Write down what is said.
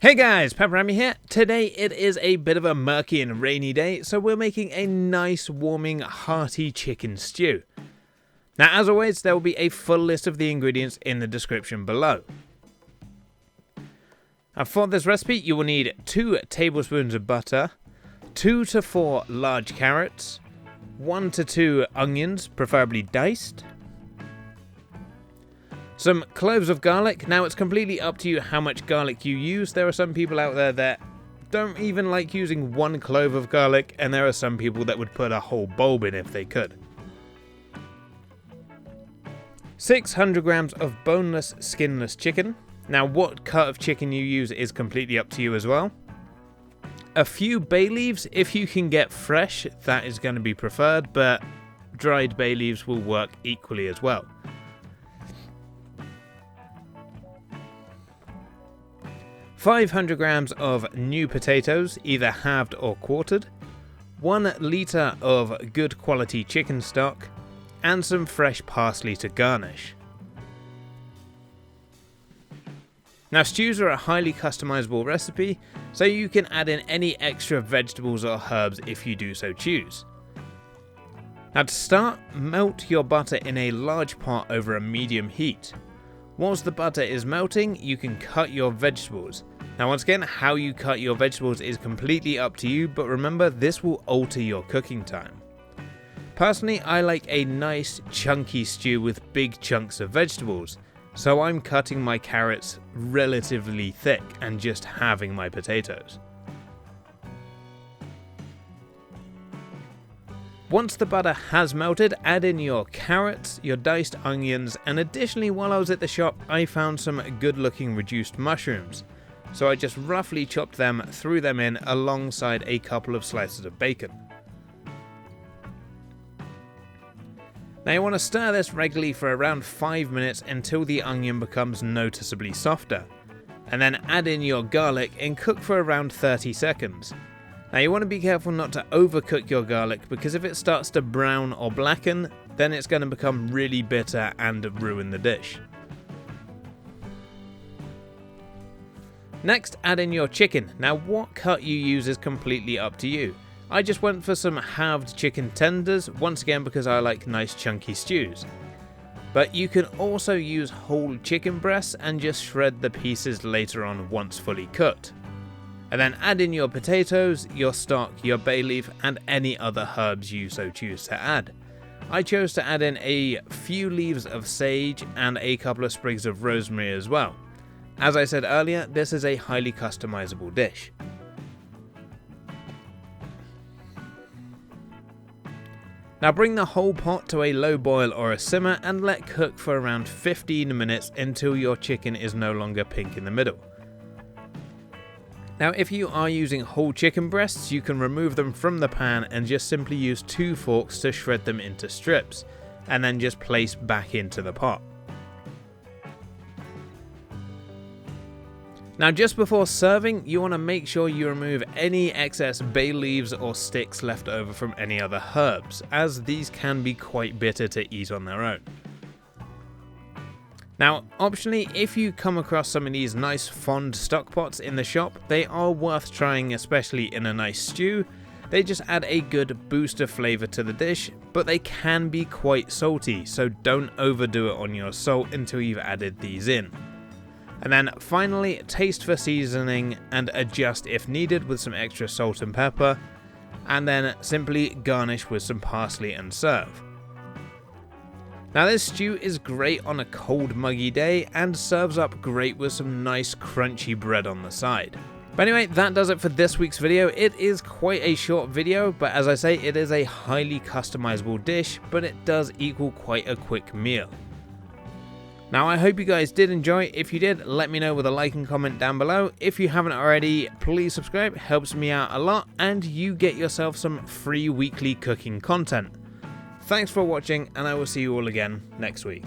Hey guys, PepperAmmy here. Today it is a bit of a murky and rainy day, so we're making a nice warming hearty chicken stew. Now as always, there will be a full list of the ingredients in the description below. Now for this recipe you will need 2 tablespoons of butter, 2 to 4 large carrots, 1 to 2 onions, preferably diced, some cloves of garlic. Now it's completely up to you how much garlic you use. There are some people out there that don't even like using 1 clove of garlic, and there are some people that would put a whole bulb in if they could. 600 grams of boneless, skinless chicken. Now what cut of chicken you use is completely up to you as well. A few bay leaves, if you can get fresh, that is going to be preferred, but dried bay leaves will work equally as well. 500 grams of new potatoes, either halved or quartered, 1 litre of good quality chicken stock, and some fresh parsley to garnish. Now stews are a highly customizable recipe, so you can add in any extra vegetables or herbs if you do so choose. Now to start, melt your butter in a large pot over a medium heat. Once the butter is melting, you can cut your vegetables. Now once again, how you cut your vegetables is completely up to you, but remember this will alter your cooking time. Personally, I like a nice chunky stew with big chunks of vegetables, so I'm cutting my carrots relatively thick and just halving my potatoes. Once the butter has melted, add in your carrots, your diced onions, and additionally while I was at the shop I found some good looking reduced mushrooms. So I just roughly chopped them, threw them in alongside a couple of slices of bacon. Now you want to stir this regularly for around 5 minutes until the onion becomes noticeably softer. And then add in your garlic and cook for around 30 seconds. Now you want to be careful not to overcook your garlic, because if it starts to brown or blacken, then it's going to become really bitter and ruin the dish. Next, add in your chicken. Now what cut you use is completely up to you. I just went for some halved chicken tenders, once again because I like nice chunky stews. But you can also use whole chicken breasts and just shred the pieces later on once fully cooked. And then add in your potatoes, your stock, your bay leaf, and any other herbs you so choose to add. I chose to add in a few leaves of sage and a couple of sprigs of rosemary as well. As I said earlier, this is a highly customizable dish. Now bring the whole pot to a low boil or a simmer and let cook for around 15 minutes until your chicken is no longer pink in the middle. Now if you are using whole chicken breasts, you can remove them from the pan and just simply use 2 forks to shred them into strips, and then just place back into the pot. Now just before serving, you want to make sure you remove any excess bay leaves or sticks left over from any other herbs, as these can be quite bitter to eat on their own. Now optionally, if you come across some of these nice fond stock pots in the shop, they are worth trying, especially in a nice stew. They just add a good boost of flavour to the dish, but they can be quite salty, so don't overdo it on your salt until you've added these in. And then finally, taste for seasoning and adjust if needed with some extra salt and pepper, and then simply garnish with some parsley and serve. Now this stew is great on a cold muggy day and serves up great with some nice crunchy bread on the side. But anyway, that does it for this week's video. It is quite a short video, but as I say, it is a highly customizable dish, but it does equal quite a quick meal. Now I hope you guys did enjoy. If you did, let me know with a like and comment down below. If you haven't already, please subscribe, it helps me out a lot, and you get yourself some free weekly cooking content. Thanks for watching, and I will see you all again next week.